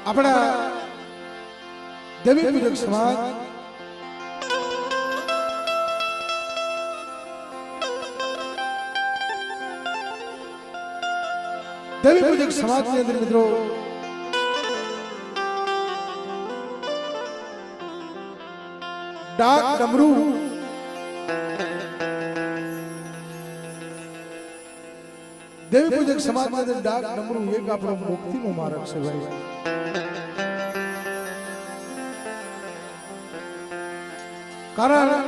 આપણા દેવી પૂજક સમાજ દેવી પૂજક સમાજની અંદર મિત્રો ડાક ડમરૂ દેવી પૂજક સમાજની અંદર ડાક ડમરૂ એક આપણો મુક્તિનો માર્ગ છે ભાઈ. કારણ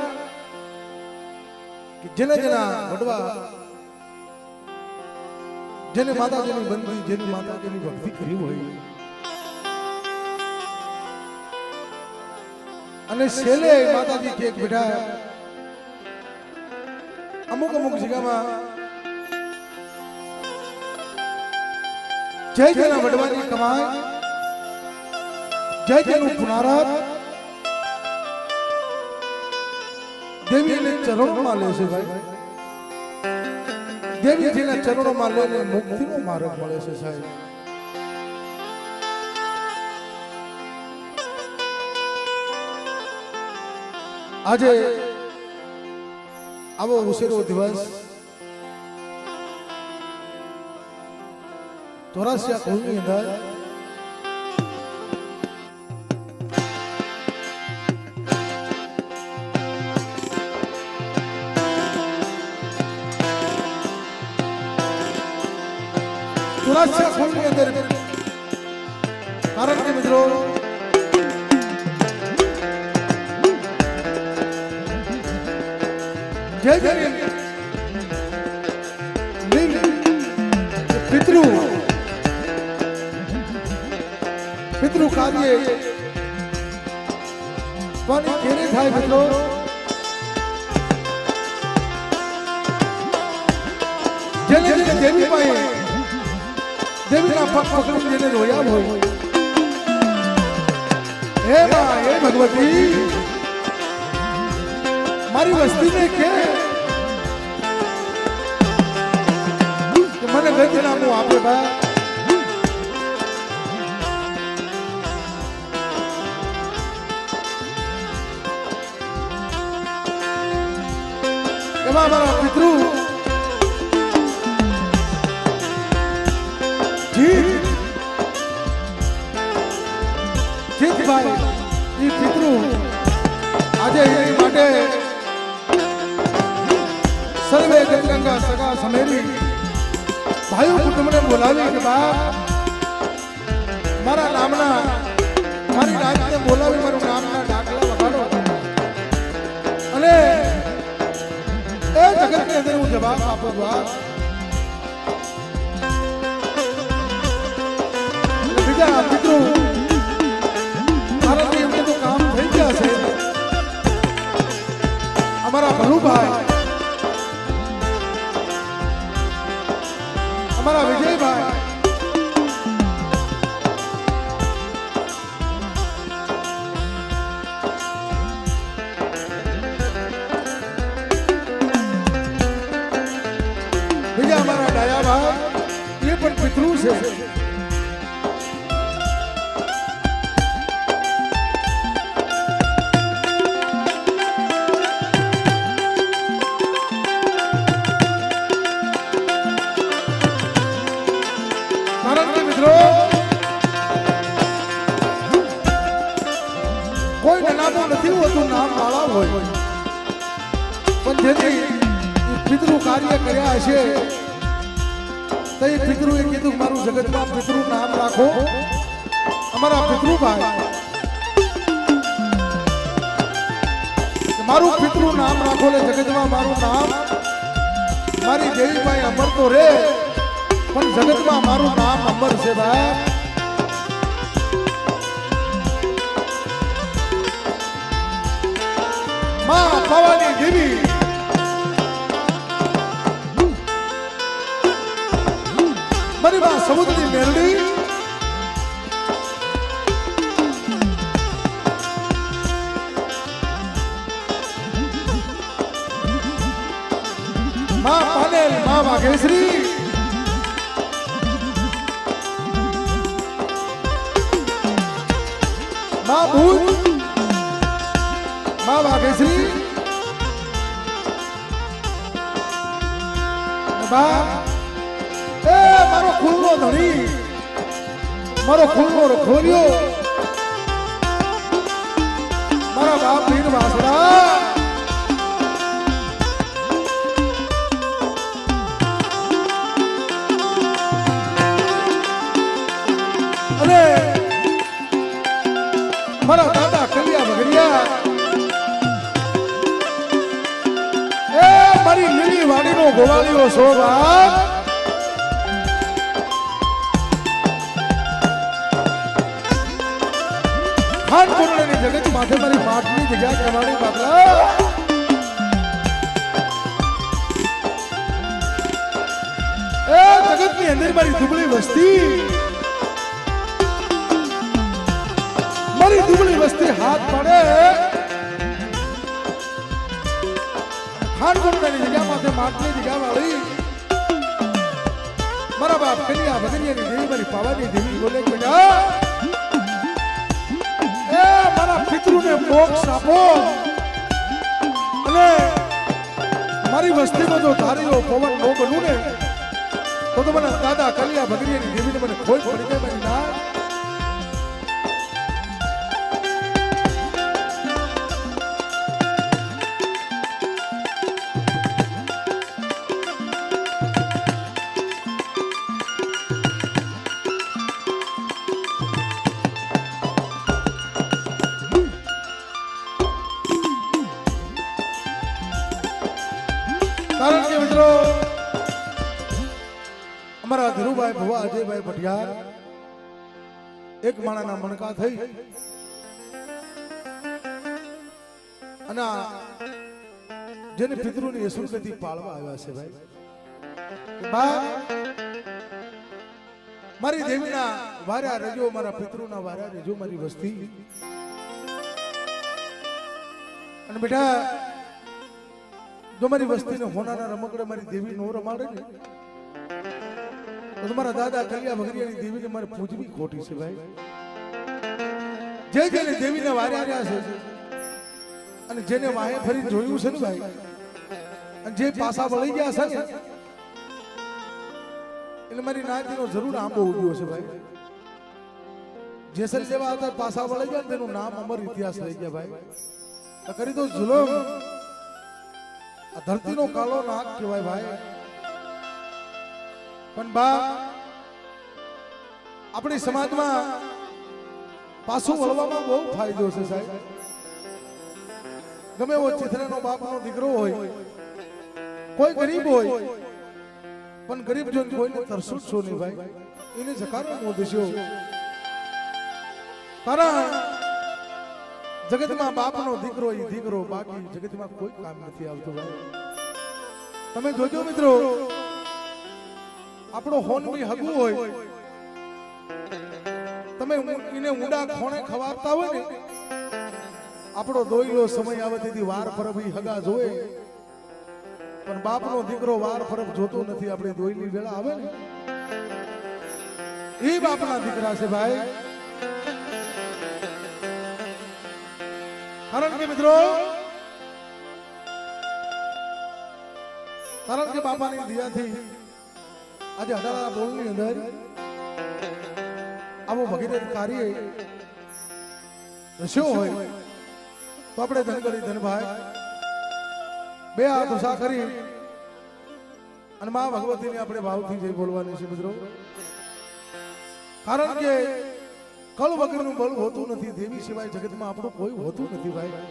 કે જેના વડવા જેને માતાજીની બંદી જેની માતાજીની ભક્તિ કરી હોય અને છેલ્લે માતાજી કે બેટા અમુક જગ્યામાં જય જેના વડવાની કમાય જય જેનું પુનરાત દેવીને ચરણોમાં લેશે ભાઈ. દેવીજીના ચરણોમાં લઈને મુક્તિનો માર્ગ મળે છે સાહેબ. આજે આવો ઉશેરો દિવસ ચોરાસિયા કુળની અંદર ચોરાસિયા કુળની અંદર કારણ કે મિત્રો જય જય પિતૃ કાર્ય કોની કેને થાય મિત્રો જેને દેવી પાસે દેવીના પગ પકડી જેને રોયા હોય હે માં હે ભગવતી મારી વસ્તીને કે મને ગજરામું આપે બા. એમાં મારા પિતૃ જીતભાઈ એ પિતૃ આજે એની માટે સર્વે ગંગા સગા સમેરી ભાઈઓ કુટુંબને બોલાવી કે બાપ મારા નામના મારી રાતને બોલાવી મારું નામના દાખલા વગાડો અને એ જગતની અંદર હું જવાબ આપું બાપ. બીજા મિત્રો મારાથી એમને તો કામ થઈ ગયા છે. અમારા ભલુભાઈ અમારા વિજયભાઈ બીજા અમારા ડાયાભાઈ એ પણ પિતૃ છે. કોઈ નામો નથી હોતું નામ વાળા હોય પણ જેથી પિતૃ કાર્ય કર્યા હશે તો એ પિતૃએ કીધું મારું જગતમાં પિતૃ નામ રાખો. અમારા પિતૃભાઈ મારું પિતૃ નામ રાખો એટલે જગતમાં મારું નામ મારી દેવીભાઈ અમર તો રે પણ જગતમાં મારું નામ અમર છે ભાઈ. માં ભવાની દેવી મારી માં સમુદ્રની મેરડી માં પાનેલ માં વાઘેશ્રી માં ભૂત માં વાઘેશ્રી બા એ મારો ખુલ્લો ધણી મારો ખુલ્લો રખોલ્યો મારા બાપ વીર વાસડા અને મારા દાદા કલિયા ભગરિયા એ મારી લીલી વાડીનો ગોવાળીઓ છો બાપ ખાન કોરડાની જગત માથે મારી માટની જગ્યા કમાણી બાપલા એ જગતની અંદર મારી દુબળી વસ્તી મારી દુબળી વસ્તી હાથ પાડે ખાન કોરડાની જગ્યા માથે માટની જગ્યા વાળી મારા બાપ કલિયા ભગરિયાની દેવી મારી પાવાની દેવી બોલે બેટા મારા પિતૃને મોક્ષ આપો અને મારી વસ્તીમાં જો ધારીઓ પવન નો બનું ને તો મને દાદા કલિયા ભગરિયાની દેવીને મને ખોજ પડી જાય મારી ના કારણ કે મિત્રો અમારા ધીરુભાઈ ભુવા અજયભાઈ પટિયાર એક માણાના મણકા થઈ અને જેને પિતૃની યશુગતિ પાળવા આવ્યા છે ભાઈ બા મારી દેવીના વાર્યા રજો મારા પિતૃના વાર્યા રજો મારી વસ્તી અને બેટા જો મારી વસ્તીને હોનાના રમકડે મારી દેવી નો રમાડે ને તો તમારા દાદા કલિયા ભગરિયાની દેવીને મારે પૂજવી ખોટી છે ભાઈ જે જેને દેવીને વાર્યા રહ્યા છે અને જેને વાહે ફરી જોયું છે ને ભાઈ અને જે પાસા વળી ગયા છે ને એટલે મારી નાતીનો જરૂર આંબો ઉડ્યો છે ભાઈ જેસલ જેવા હતા પાસા વળી ગયા તેનું નામ અમર ઇતિહાસ લઈ ગયા ભાઈ કરી તો જુલમ આ ધરતીનો કાળો નાગ કહેવાય ભાઈ પણ બા આપણી સમાજમાં પાછું વળવામાં બહુ ફાયદો છે સાહેબ ગમે એવો ચિત્રનો બાપનો દીકરો હોય કોઈ ગરીબ હોય પણ ગરીબ જોઈને કોઈને તરસો છો નહીં ભાઈ એને જકારો નો દેશો કારણ જગતમાં બાપનો દીકરો એ દીકરો બાકી જગતમાં કોઈ કામ નથી આવતું ભાઈ તમે જોજો મિત્રો આપણો હોનવી હગું હોય તમે એને ઊંડા ખોણે ખવાતા હોય ને આપણો દોયલો સમય આવે તેથી વાર પરબ હગા જોવે પણ બાપનો દીકરો વાર પરબ જોતો નથી આપણે દોયલી વેળા આવે ને એ બાપના દીકરા છે ભાઈ કારણ કે મિત્રો કારણ કે બાપાની દયાથી આજે અઢારા બોલની અંદર આવો ભગીરથ કાર્ય રસ્યો હોય તો આપણે ધનગરી ધનભાઈ બે હાથ ઉષા કરી અને મા ભગવતીને આપણે ભાવથી જઈ બોલવાની છે મિત્રો કારણ કે કળ વગરનું બળ હોતું નથી દેવી સિવાય જગતમાં આપણું કોઈ હોતું નથી ભાઈ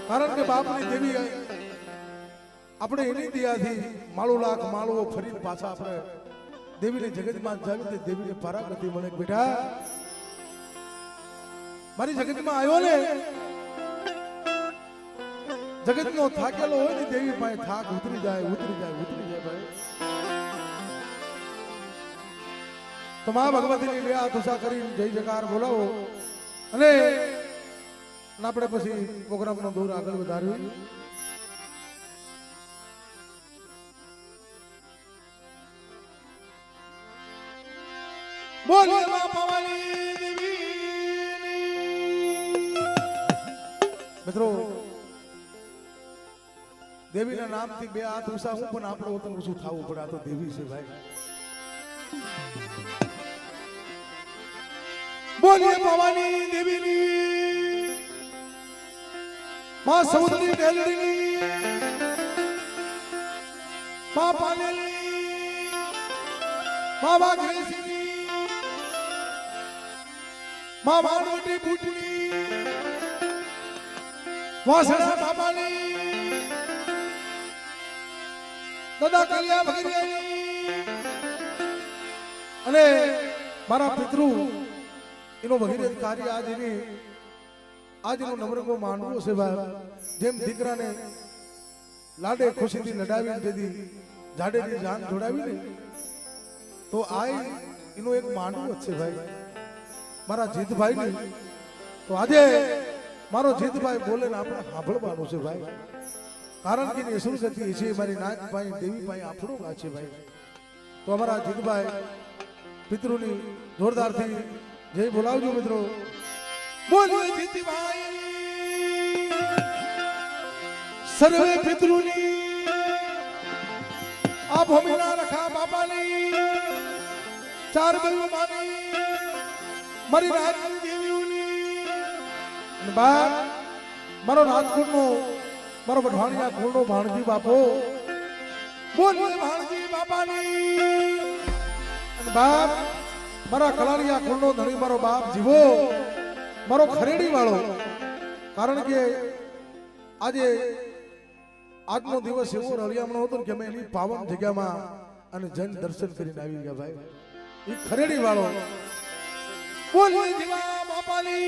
કારણ કે બાપની દેવી આપણે એની દયાથી માળો લાખ માળો ફરી પાછા આપણે દેવીને જગતમાં જાવી તે દેવીને પરાગતિ મળે બેટા મારી જગતમાં આવ્યો ને જગતનો થાકેલો હોય ને દેવી પાસે થાક ઉતરી જાય ભાઈ તો મા ભગવતીની બે હાથ ઉષા કરી જય જયકાર બોલાવો અને આપણે પછી પ્રોગ્રામનો દોર આગળ વધારવી બોલ મા ભવાની દેવી મિત્રો દેવીના નામથી બે હાથ ઊંચા હું પણ આપણે વતન ઊંચું થવું પડે. આ તો દેવી છે ભાઈ. બોલીએ ભવાની દેવીની માં સૌદની મેલડીની માં પાલેલી માં વાઘરેસીની માં વાણવટી બુટની વાસણા બાબાની દાદા કલ્યા ભગીરથની અને મારા પિતૃ એનો ભગીરથ કાર્ય આજનો નવરંગો માનવો છે ભાઈ. જેમ દીકરાને લાડે ખુશીથી લડાવી દીધી જાડેની જાન જોડાવી ને તો આ એનો એક માનવો જ છે ભાઈ મારા જીતભાઈ ને. તો આજે મારો જીતભાઈ બોલે ને આપણે સાંભળવાનું છે ભાઈ. કારણ કે એની શું ગતિ છે મારી નાગ ભાઈ દેવી ભાઈ આપણું વાત છે ભાઈ. તો અમારા જીતભાઈ પિતૃની જોરદારથી જય બોલાવજો મિત્રો. બોલો જીતભાઈ સર્વે પિતૃની આ ભૂમિના રખા બાપાની ચાર બહુ માની મારી રાજની દેવીઓની બાપ મારો રાજકોટનો મારો વઢવાણીયા કુળનો ભાણજી બાપો બોલો ભાણજી બાપાની બાપ મારા કલાળિયા કુળનો ધણી મારો બાપ જીવો મારો ખરેડી વાળો. કારણ કે આજે આજનો દિવસ એવો રળિયામણો હતો કે અમે એની પાવન જગ્યામાં અને જન દર્શન કરીને આવી ગયા ભાઈ. એ ખરેડી વાળો બોલો જીવા બાપાની.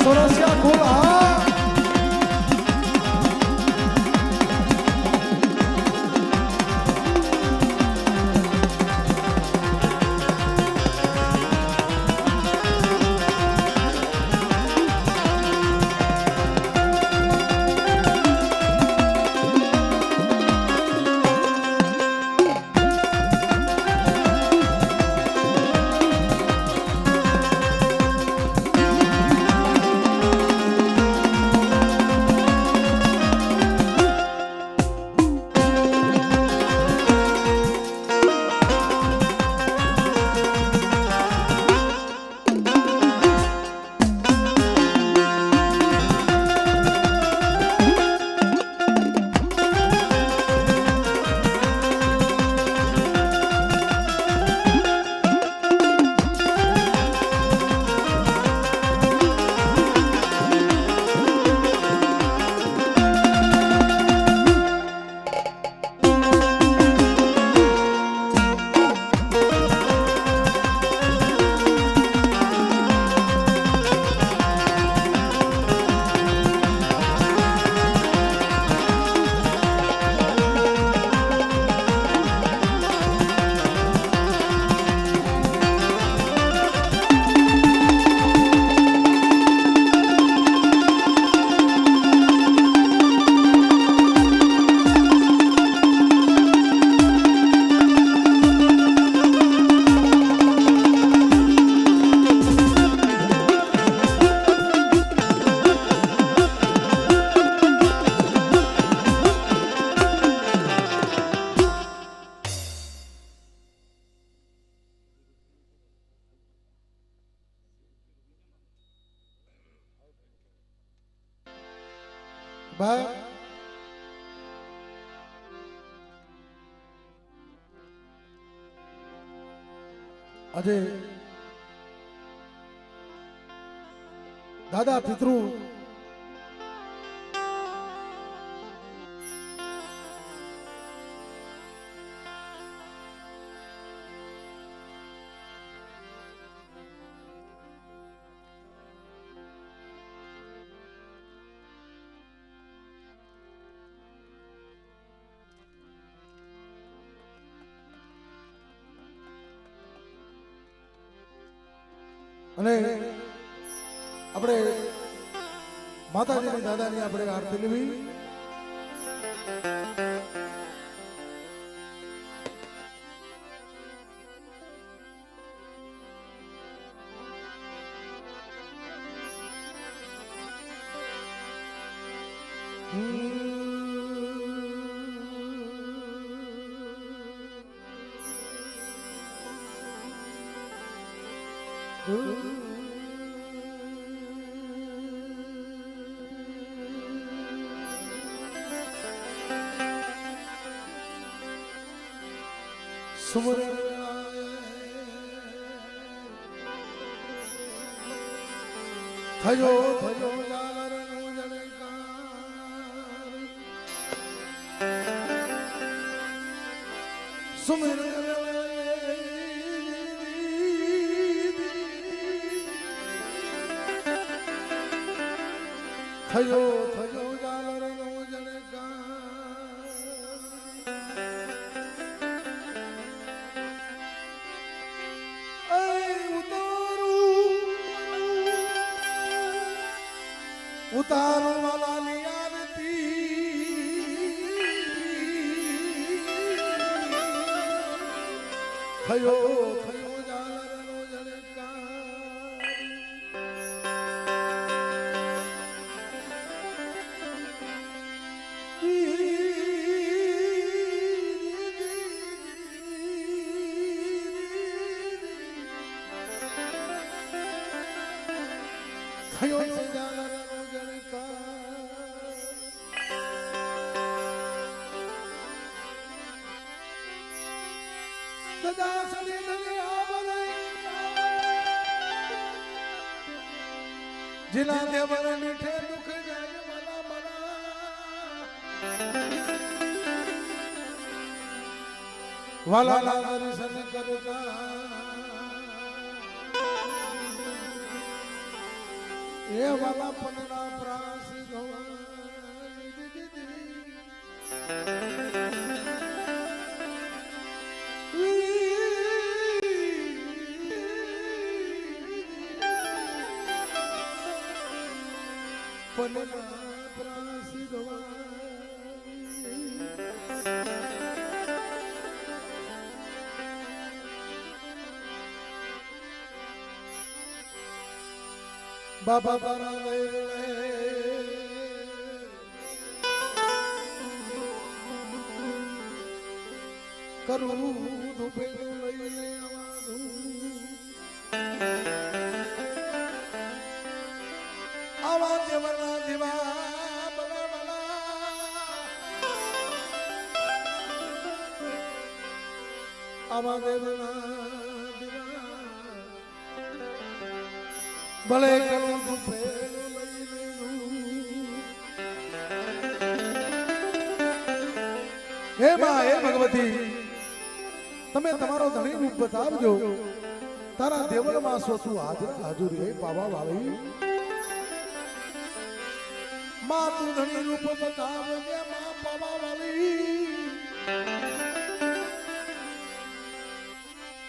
સોરસિયા કુલ હા ભાઈ આજે દાદા પિતૃ અને આપણે માતાજીની દાદાની આપણે આરતી લેવી સુમરણ થયો થયો જાલરનો જણકાર સુમરણ થયો થયો જાલરનો જણકાર ઉતારો વાલાની આરતી થયો થયો જાલરનો જણકાર થયો જાલરનો જણકાર સદા સદી સદી આવરે जिला देवर मीठे दुख जाए मला मला वाला दर्शन करता એ વાલા પનના પ્રાસ ગવાઈ દીધી પનના પ્રાસ ગવાઈ બાબા તારા કરું દુપેલું લઈને આવાધું આવા દેવના દીવા બલા બલા આવા દેવના ભલે કરું દુપેલું લઈને હે માં હે ભગવતી તમે તમારો ધણી રૂપ બતાવજો તારા દેવળ માં સોતું હાજર હે બાબા વાળી માં તું ધણી રૂપ બતાવજે માં બાબા વાળી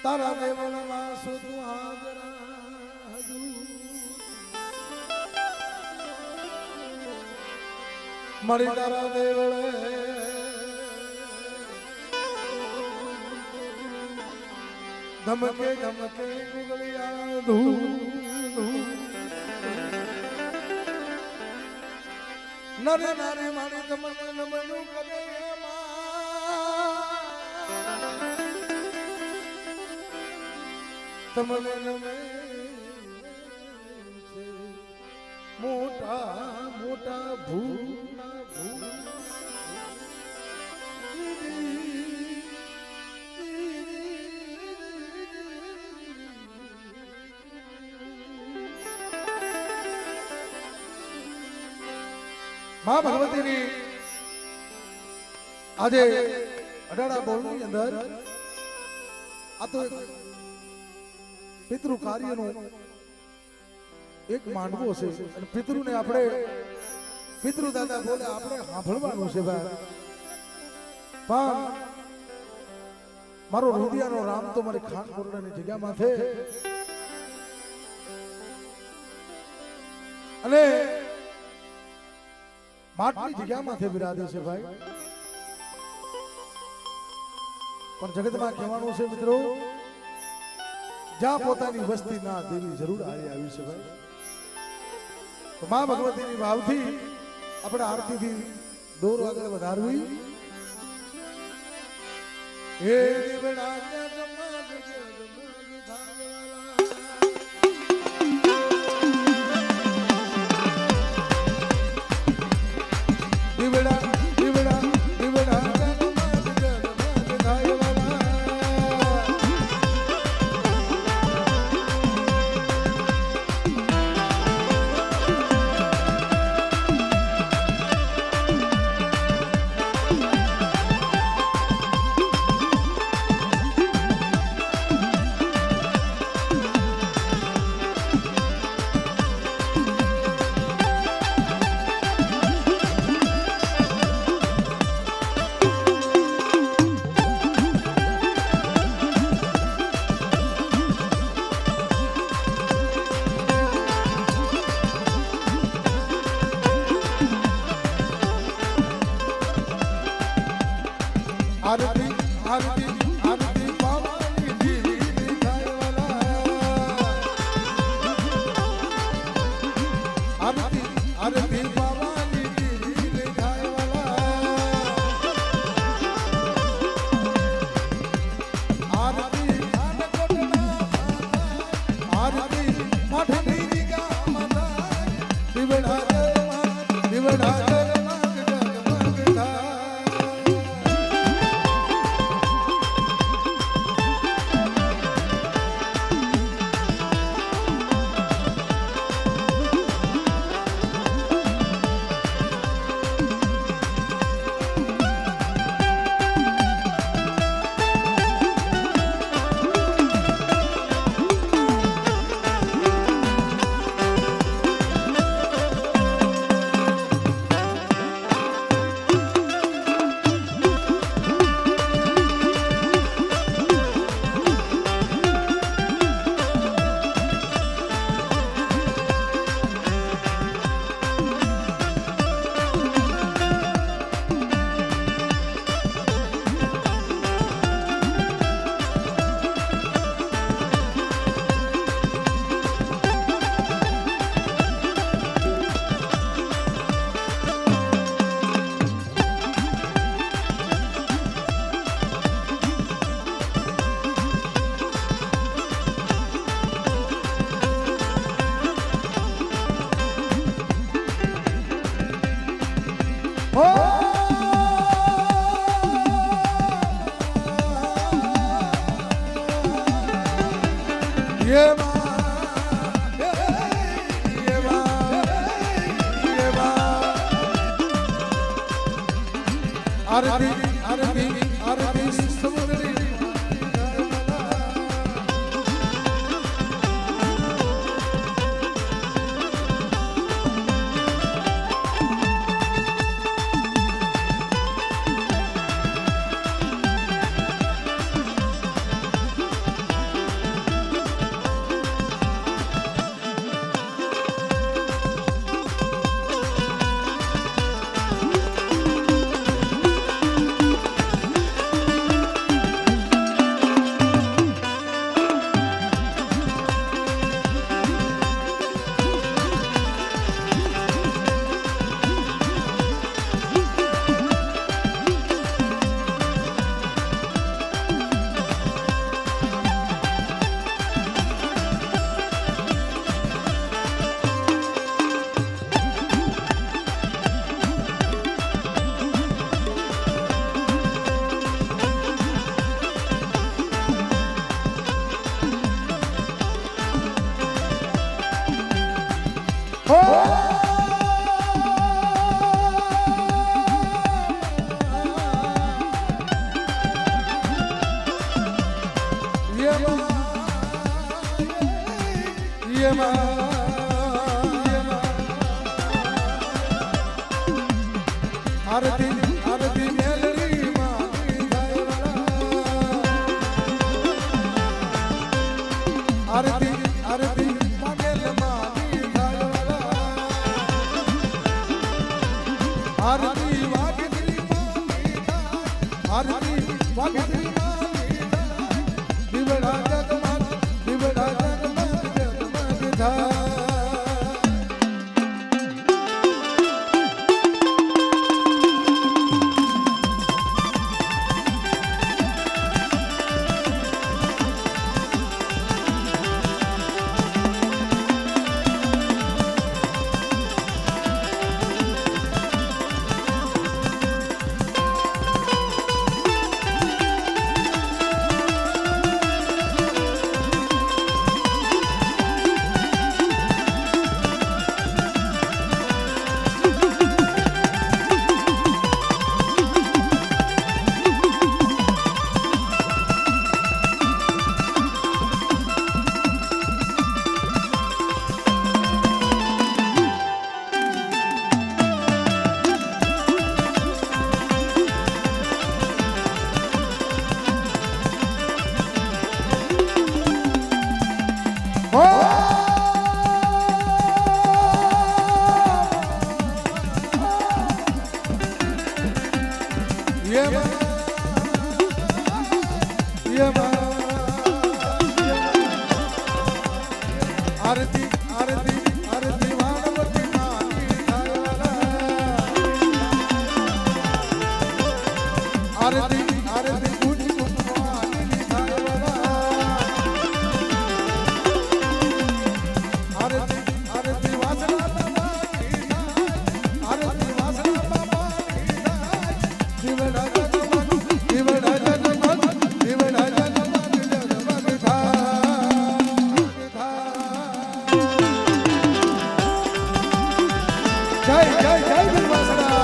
તારા દેવળ માં સોતું હાજર મળી તારા દેવળે ધમકે ધમકે ગુગળિયા નરે નારે મારી તમને નમનું કરે તમને નમે મોટા મોટા ભૂના ભૂ માં ભગવતીની આજે અઢાડા બોલની અંદર આ તો પિતૃ કાર્યનો એક માંડવો છે અને પિતૃને આપણે પિતૃ દાદા બોલે આપણે સાંભળવાનું છે ભાઈ પણ મારો રુદિયાનો રામ તો મારી ખાન કોરડાની જગ્યામાં છે અને માટની જગ્યામાં બિરાજે છે ભાઈ પણ જગતમાં કહેવાનું છે મિત્રો જ્યાં પોતાની વસ્તી ના દેવી જરૂર આવી છે ભાઈ તો માં ભગવતીની ભાવથી આપણે આરતીથી દોર આગળ વધારવી હે દેવડા આરતી આરતી આરતી પાવાની દીવી થાયવાલા આરતી આરતી પાવાની દીવી થાયવાલા આરતી આનકોટના આરતી મઠની દીગામાં દીવડા દીવડા હો યે આરતી આરતી આરતી સમુદ્રી આરતી આરતી મેલડી માની આરતી આરતી માનેલ માની આરતી વાગતી માની આરતી વાગતી માની દીવડા જગમગ દીવડા જગમગ જગમગ થાય આરતી આરતી આરતી વાણવતી માની આરતી આરતી કુંજ કુંજવાની આરતી આરતી વાસણા બાબાની આરતી વાસણા બાબાની જીવડા જગમગ જીવડા જગમગ જીવડા જગમગ જગમગ થાય જય જય જય બિરવાસણા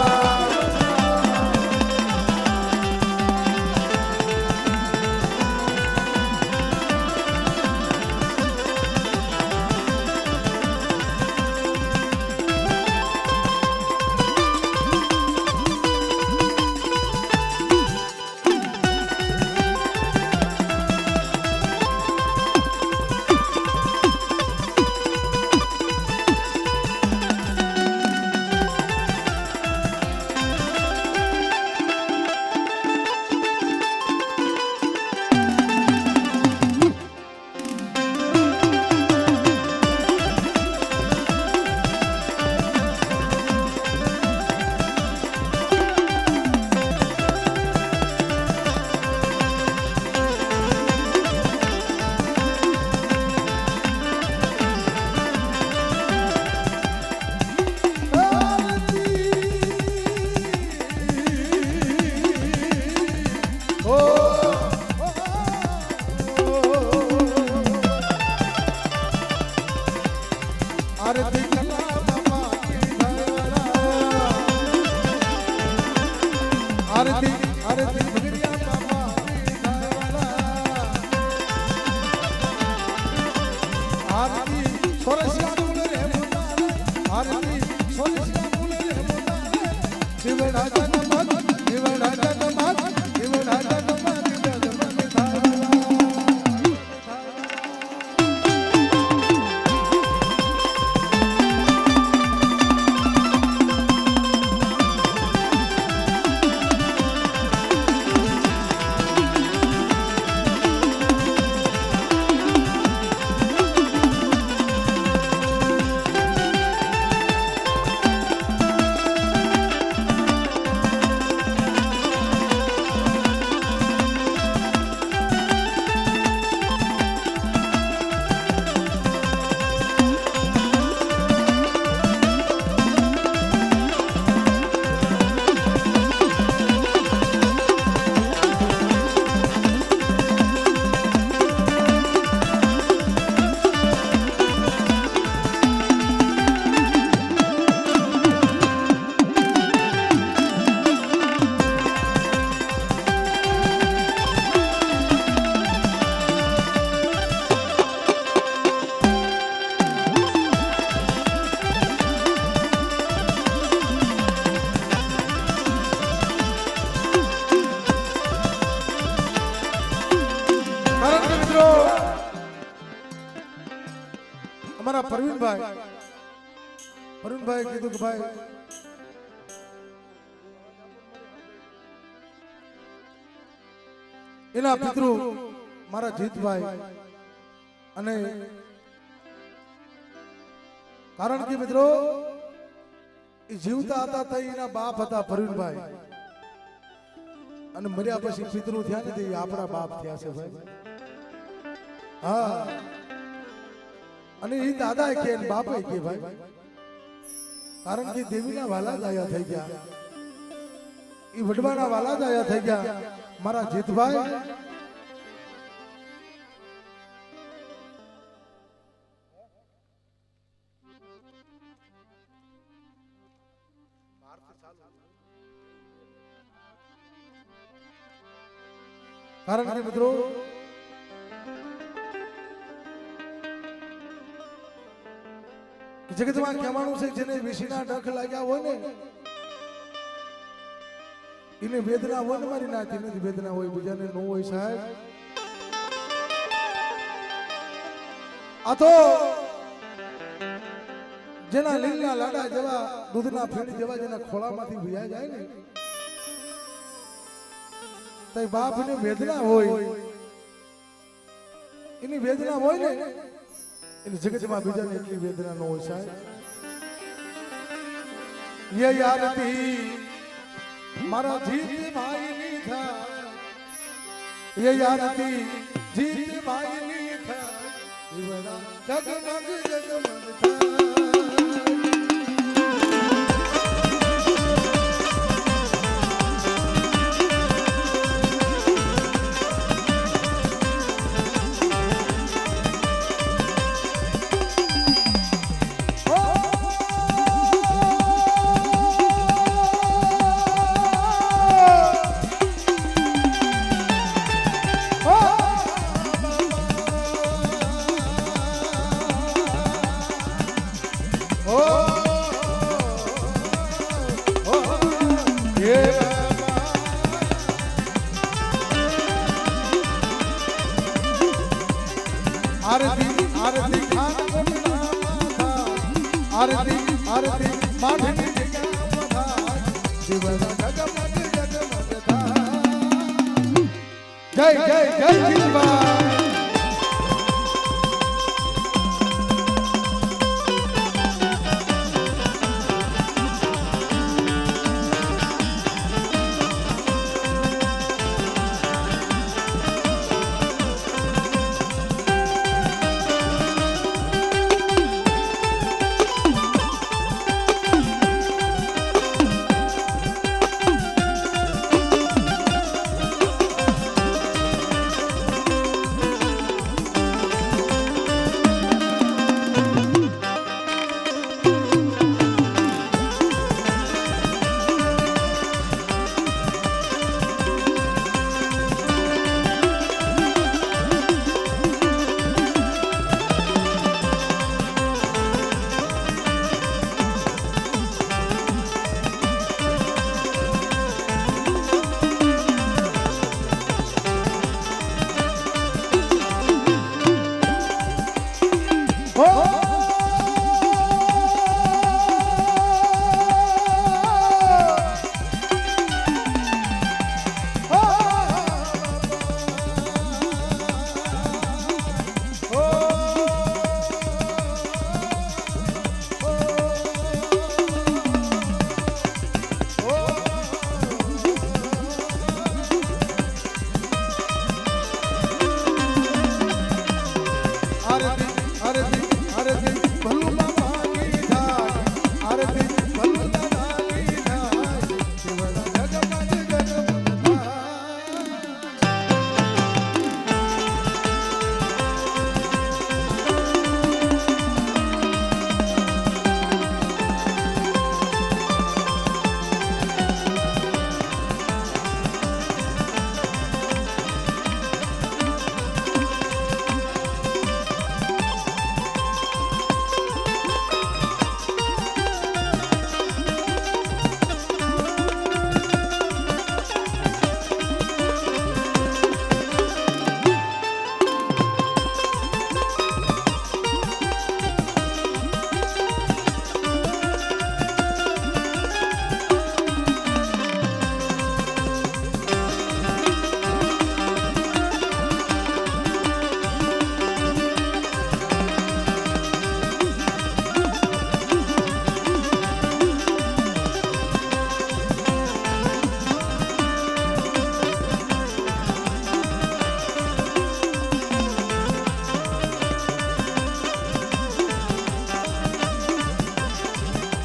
આરતી કલા બાપા આરતી આરતી ભગડિયા બાપા આરતી સોરસિયા મુલે રે મુલા આરતી સોરસિયા મુલે રે મુલા દિવડા જનમત દિવડા જનમત દિવડા જનમત અમારા પરવીનભાઈ કીધું કે ભાઈ એના પિતૃ મારા જીતભાઈ અને કારણ કે મિત્રો એ જીવતા હતા તો એના બાપ હતા પરવીનભાઈ અને મર્યા પછી પિતૃ થયા નથી આપણા બાપ થયા છે ભાઈ હા અને એ દાદા કે બાપે કે ભાઈ કારણ કે દેવીના વાલા દયા થઈ ગયા એ વડવાના વાલા દયા થઈ ગયા મારા જીતભાઈ કારણ કે મિત્રો જગતમાં કહેવાનું છે જેને વિષયના ડખ લાગ્યા હોય ને એને વેદના હોય ને મારી નાથી નથી વેદના હોય બીજાને ન હોય સાહેબ આ તો જેના લીલના લાડા જેવા દૂધના ફેણી જેવા જેના ખોળામાંથી ભીયા જાય ને તો બાપને વેદના હોય એની વેદના હોય ને એની જગતમાં બીજાને એટલી વેદના ન હોય સાહેબ યે યારતી મારા જીત ભાઈ ની થા યે યારતી જીત ભાઈ ની થા જીવના જગમગ જગમગ થા आरती आरती खान आरती आरती माधवी जय जय जय जीवा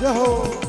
જય હો